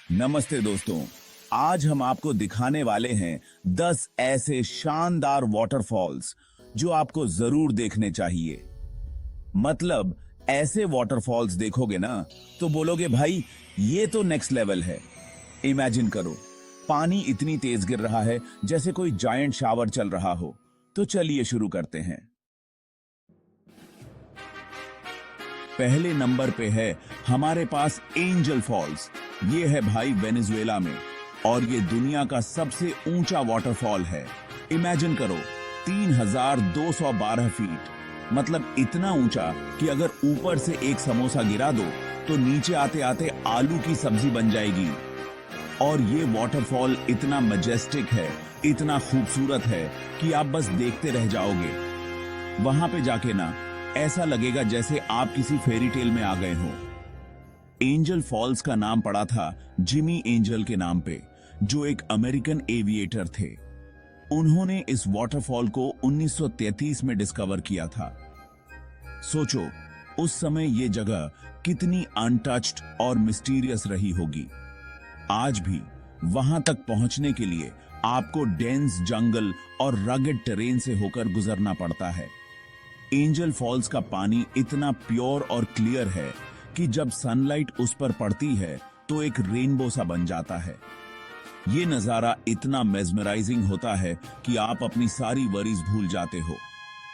नमस्ते दोस्तों। आज हम आपको दिखाने वाले हैं 10 ऐसे शानदार वाटरफॉल्स जो आपको जरूर देखने चाहिए। मतलब ऐसे वाटरफॉल्स देखोगे ना तो बोलोगे भाई ये तो नेक्स्ट लेवल है। इमेजिन करो, पानी इतनी तेज गिर रहा है जैसे कोई जायंट शावर चल रहा हो। तो चलिए शुरू करते हैं। पहले नंबर पे है हमारे पास एंजल फॉल्स। ये है भाई वेनेजुएला में और ये दुनिया का सबसे ऊंचा वाटरफॉल है। इमेजिन करो 3212 फीट, मतलब इतना ऊंचा कि अगर ऊपर से एक समोसा गिरा दो तो नीचे आते आते आलू की सब्जी बन जाएगी। और ये वाटरफॉल इतना मजेस्टिक है, इतना खूबसूरत है कि आप बस देखते रह जाओगे। वहां पे जाके ना ऐसा लगेगा जैसे आप किसी फेरी टेल में आ गए हो। एंजल फॉल्स का नाम पड़ा था जिमी एंजल के नाम पे, जो एक अमेरिकन एविएटर थे। उन्होंने इस वाटरफॉल को 1933 में डिस्कवर किया था। सोचो उस समय ये जगह कितनी अनटच्ड और मिस्टीरियस रही होगी। आज भी वहां तक पहुंचने के लिए आपको डेंस जंगल और रगेड टेरेन से होकर गुजरना पड़ता है। एंजल फॉल्स का पानी इतना प्योर और क्लियर है कि जब सनलाइट उस पर पड़ती है तो एक रेनबो सा बन जाता है। ये नजारा इतना मेस्मराइजिंग होता है कि आप अपनी सारी वरीज भूल जाते हो।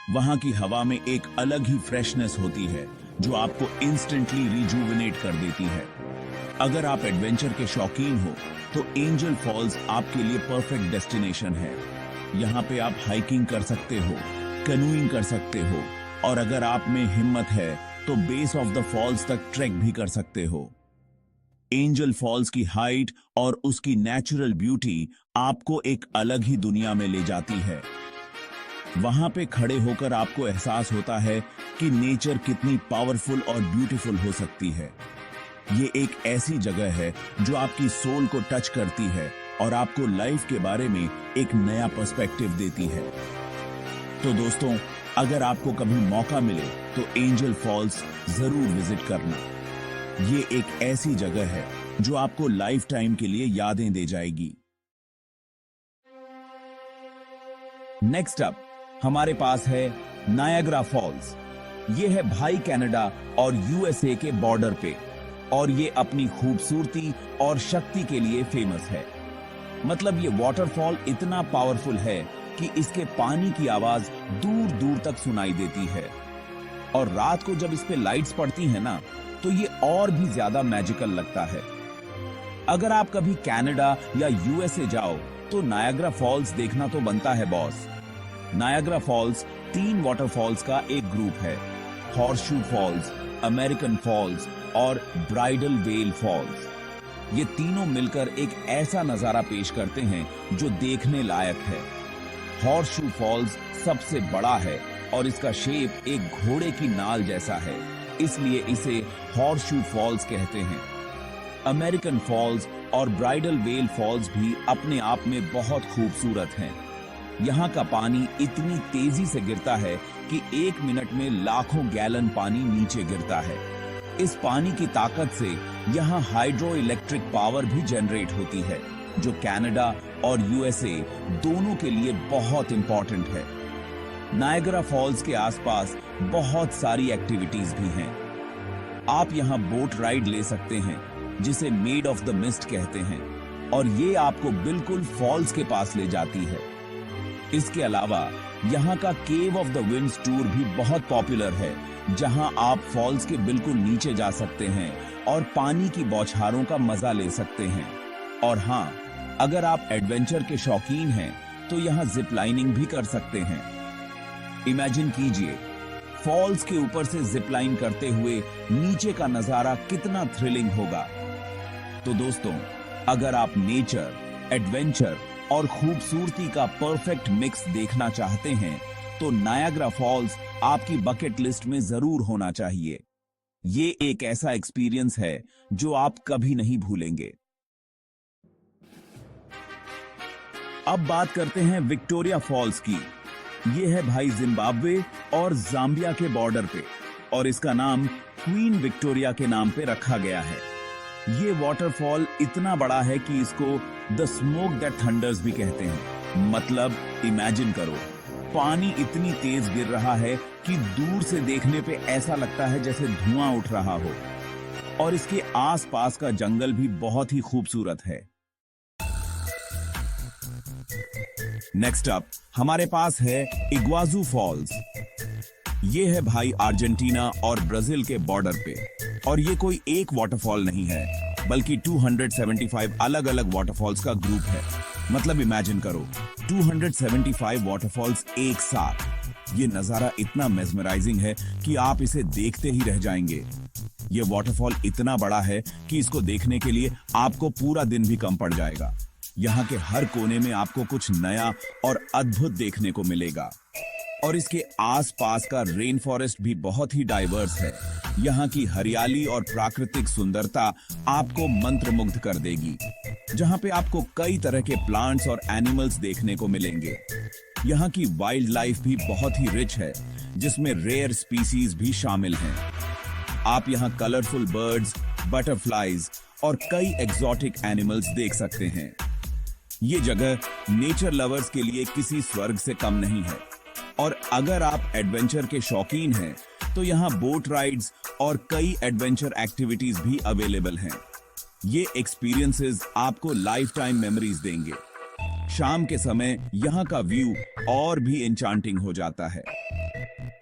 वहां की हवा में एक अलग ही फ्रेशनेस होती है जो आपको इंस्टेंटली रिजुविनेट कर देती है। अगर आप एडवेंचर के शौकीन हो तो एंजल फॉल्स आपके लिए परफेक्ट डेस्टिनेशन है। यहाँ पे आप हाइकिंग कर सकते हो, कैनोइंग कर सकते हो और अगर आप में हिम्मत है तो बेस ऑफ द फॉल्स तक ट्रैक भी कर सकते हो। एंजल फॉल्स की हाइट और उसकी नेचुरल ब्यूटी आपको एक अलग ही दुनिया में ले जाती है। वहां पे खड़े होकर आपको एहसास होता है कि नेचर कितनी पावरफुल और ब्यूटीफुल हो सकती है। ये एक ऐसी जगह है जो आपकी सोल को टच करती है और आपको लाइफ के बारे में एक नया पर्सपेक्टिव देती है। तो दोस्तों, अगर आपको कभी मौका मिले तो एंजल फॉल्स जरूर विजिट करना। ये एक ऐसी जगह है जो आपको लाइफ टाइम के लिए यादें दे जाएगी। नेक्स्ट अप हमारे पास है नायग्रा फॉल्स। ये है भाई कनाडा और यूएसए के बॉर्डर पे और ये अपनी खूबसूरती और शक्ति के लिए फेमस है। मतलब ये वाटरफॉल इतना पावरफुल है कि इसके पानी की आवाज दूर दूर तक सुनाई देती है और रात को जब इस पे लाइट्स पड़ती हैं ना तो ये और भी ज्यादा मैजिकल लगता है। अगर आप कभी कनाडा या यूएसए जाओ तो नायग्रा फॉल्स देखना तो बनता है बॉस। नायग्रा फॉल्स 3 वाटरफॉल्स का एक ग्रुप है। हॉर्सशू फॉल्स, अमेरिकन फॉल्स और ब्राइडल वेल फॉल्स। ये तीनों मिलकर एक ऐसा नजारा पेश करते हैं जो देखने लायक है। हॉर्सशू फॉल्स सबसे बड़ा है और इसका शेप एक घोड़े की नाल जैसा है, इसलिए इसे हॉर्सशू फॉल्स कहते हैं। अमेरिकन फॉल्स और ब्राइडल वेल फॉल्स भी अपने आप में बहुत खूबसूरत हैं। यहाँ का पानी इतनी तेजी से गिरता है कि 1 मिनट में लाखों गैलन पानी नीचे गिरता है। इस पानी की ताकत से यहाँ हाइड्रो इलेक्ट्रिक पावर भी जनरेट होती है, जो कनाडा और यूएसए दोनों के लिए बहुत इंपॉर्टेंट है। नायग्रा फॉल्स के आसपास बहुत सारी एक्टिविटीज भी हैं। आप यहाँ बोट राइड ले सकते हैं जिसे मेड ऑफ द मिस्ट कहते हैं और ये आपको बिल्कुल फॉल्स के पास ले जाती है। इसके अलावा यहाँ का केव ऑफ द विंड्स टूर भी बहुत पॉपुलर है, जहां आप फॉल्स के बिल्कुल नीचे जा सकते हैं और पानी की बौछारों का मजा ले सकते हैं। और हाँ, अगर आप एडवेंचर के शौकीन हैं तो यहाँ जिप लाइनिंग भी कर सकते हैं। इमेजिन कीजिए फॉल्स के ऊपर से जिप लाइन करते हुए नीचे का नजारा कितना थ्रिलिंग होगा। तो दोस्तों, अगर आप नेचर, एडवेंचर और खूबसूरती का परफेक्ट मिक्स देखना चाहते हैं तो नायग्रा फॉल्स आपकी बकेट लिस्ट में जरूर होना चाहिए। ये एक ऐसा एक्सपीरियंस है जो आप कभी नहीं भूलेंगे। अब बात करते हैं विक्टोरिया फॉल्स की। ये है भाई जिम्बाब्वे और जाम्बिया के बॉर्डर पे और इसका नाम क्वीन विक्टोरिया के नाम पे रखा गया है। ये वाटरफॉल इतना बड़ा है कि इसको द स्मोक दैट थंडर्स भी कहते हैं। मतलब इमेजिन करो, पानी इतनी तेज गिर रहा है कि दूर से देखने पे ऐसा लगता है जैसे धुआं उठ रहा हो। और इसके आसपास का जंगल भी बहुत ही खूबसूरत है। नेक्स्ट अप हमारे पास है इग्वाजू फॉल्स। ये है भाई अर्जेंटीना और ब्राजील के बॉर्डर पे। और ये कोई एक वाटरफॉल नहीं है, बल्कि 275 अलग अलग वाटरफॉल्स का ग्रुप है। मतलब इमेजिन करो, 275 वाटरफॉल्स एक साथ। ये नजारा इतना मेस्मराइजिंग है कि आप इसे देखते ही रह जाएंगे। ये वाटरफॉल इतना बड़ा है कि इसको देखने के लिए आपको पूरा दिन भी कम पड़ जाएगा। यहाँ के हर कोने में आपको कुछ नया और अद्भुत देखने को मिलेगा। और इसके आसपास का रेन फॉरेस्ट भी बहुत ही डाइवर्स है। यहाँ की हरियाली और प्राकृतिक सुंदरता आपको मंत्रमुग्ध कर देगी। जहाँ पे आपको कई तरह के प्लांट्स और एनिमल्स देखने को मिलेंगे। यहाँ की वाइल्ड लाइफ भी बहुत ही रिच है, जिसमें रेयर स्पीसीज भी शामिल हैं। आप यहाँ कलरफुल बर्ड्स, बटरफ्लाईज और कई एग्जॉटिक एनिमल्स देख सकते हैं। ये जगह नेचर लवर्स के लिए किसी स्वर्ग से कम नहीं है। और अगर आप एडवेंचर के शौकीन हैं, तो यहाँ बोट राइड्स और कई एडवेंचर एक्टिविटीज भी अवेलेबल हैं। ये एक्सपीरियंसेस आपको लाइफ टाइम मेमोरीज देंगे। शाम के समय यहाँ का व्यू और भी एन्चांटिंग हो जाता है।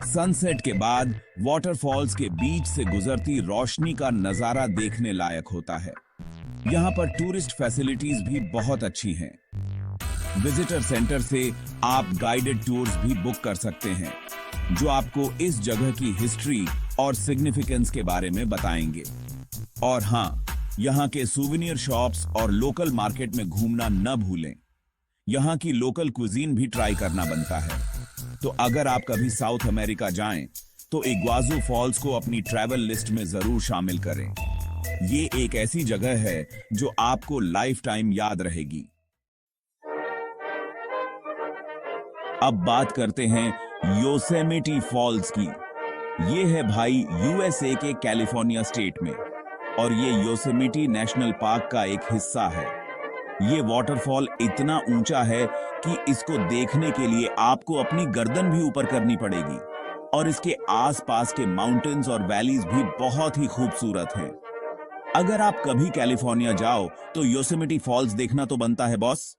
सनसेट के बाद वाटरफॉल्स के बीच से गुजरती रोशनी का नजारा देखने लायक होता है। यहाँ पर टूरिस्ट फैसिलिटीज भी बहुत अच्छी हैं। विजिटर सेंटर से आप गाइडेड टूर्स भी बुक कर सकते हैं, जो आपको इस जगह की हिस्ट्री और सिग्निफिकेंस के बारे में बताएंगे। और हाँ, यहाँ के सुवेनियर शॉप्स और लोकल मार्केट में घूमना न भूलें। यहाँ की लोकल कुजीन भी ट्राई करना बनता है। तो अगर आप कभी साउथ अमेरिका जाएं, तो इग्वाजू फॉल्स को अपनी ट्रैवल लिस्ट में जरूर शामिल करें। ये एक ऐसी जगह है जो आपको लाइफ टाइम याद रहेगी। अब बात करते हैं योसेमिटी फॉल्स की। ये है भाई यूएसए के कैलिफोर्निया स्टेट में, और ये योसेमिटी नेशनल पार्क का एक हिस्सा है। ये वाटरफॉल इतना ऊंचा है कि इसको देखने के लिए आपको अपनी गर्दन भी ऊपर करनी पड़ेगी। और इसके आसपास के माउंटेन्स और वैलीज भी बहुत ही खूबसूरत हैं। अगर आप कभी कैलिफोर्निया जाओ, तो योसेमिटी फॉल्स देखना तो बनता है बॉस।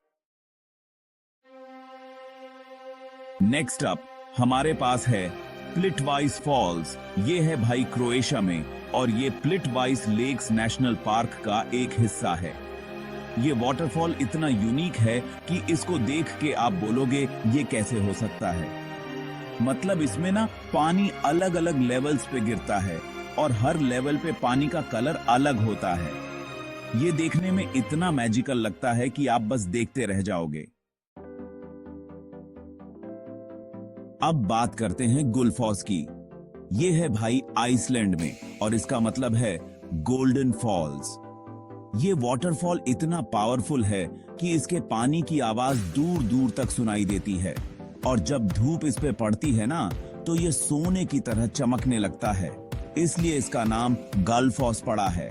नेक्स्ट अप हमारे पास है प्लिटवाइस फॉल्स। ये है भाई क्रोएशिया में, और ये प्लिटवाइस लेक्स नेशनल पार्क का एक हिस्सा है। ये वाटरफॉल इतना यूनिक है कि इसको देख के आप बोलोगे ये कैसे हो सकता है। मतलब इसमें ना पानी अलग अलग लेवल्स पे गिरता है, और हर लेवल पे पानी का कलर अलग होता है। ये देखने में इतना मैजिकल लगता है कि आप बस देखते रह जाओगे। अब बात करते हैं गुलफॉस की। ये है भाई आइसलैंड में, और इसका मतलब है गोल्डन फॉल्स। ये वाटरफॉल इतना पावरफुल है कि इसके पानी की आवाज दूर दूर तक सुनाई देती है। और जब धूप इस पे पड़ती है ना, तो ये सोने की तरह चमकने लगता है। इसलिए इसका नाम गुलफॉस पड़ा है।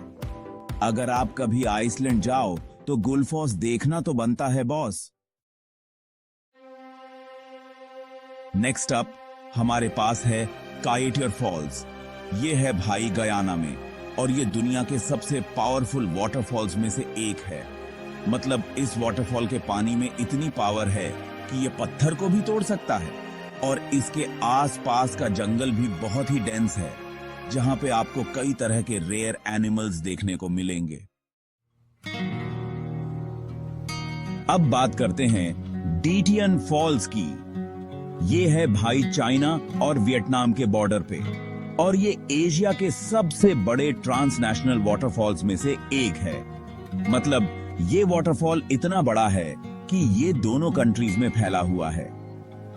अगर आप कभी आइसलैंड जाओ, तो गुलफॉस देखना तो बनता है बॉस। नेक्स्ट अप हमारे पास है कायटियर फॉल्स। ये है भाई गयाना में, और ये दुनिया के सबसे पावरफुल वाटरफॉल्स में से एक है। मतलब इस वाटरफॉल के पानी में इतनी पावर है कि ये पत्थर को भी तोड़ सकता है। और इसके आसपास का जंगल भी बहुत ही डेंस है, जहां पे आपको कई तरह के रेयर एनिमल्स देखने को मिलेंगे। अब बात करते हैं डीटियन फॉल्स की। ये है भाई चाइना और वियतनाम के बॉर्डर पे, और ये एशिया के सबसे बड़े ट्रांसनेशनल वाटरफॉल्स में से एक है। मतलब ये वाटरफॉल इतना बड़ा है कि ये दोनों कंट्रीज में फैला हुआ है,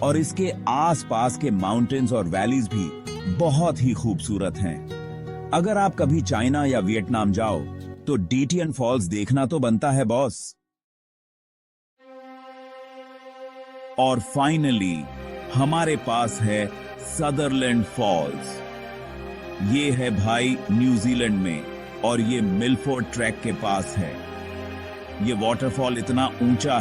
और इसके आसपास के माउंटेन्स और वैलीज भी बहुत ही खूबसूरत हैं। अगर आप कभी चाइना या वियतनाम जाओ, तो डीटियन फॉल्स देखना तो बनता है बॉस। और फाइनली हमारे पास है सदरलैंड फॉल्स। ये है भाई न्यूजीलैंड में, और ये मिलफोर्ड ट्रैक के पास है। ये वाटरफॉल इतना ऊंचा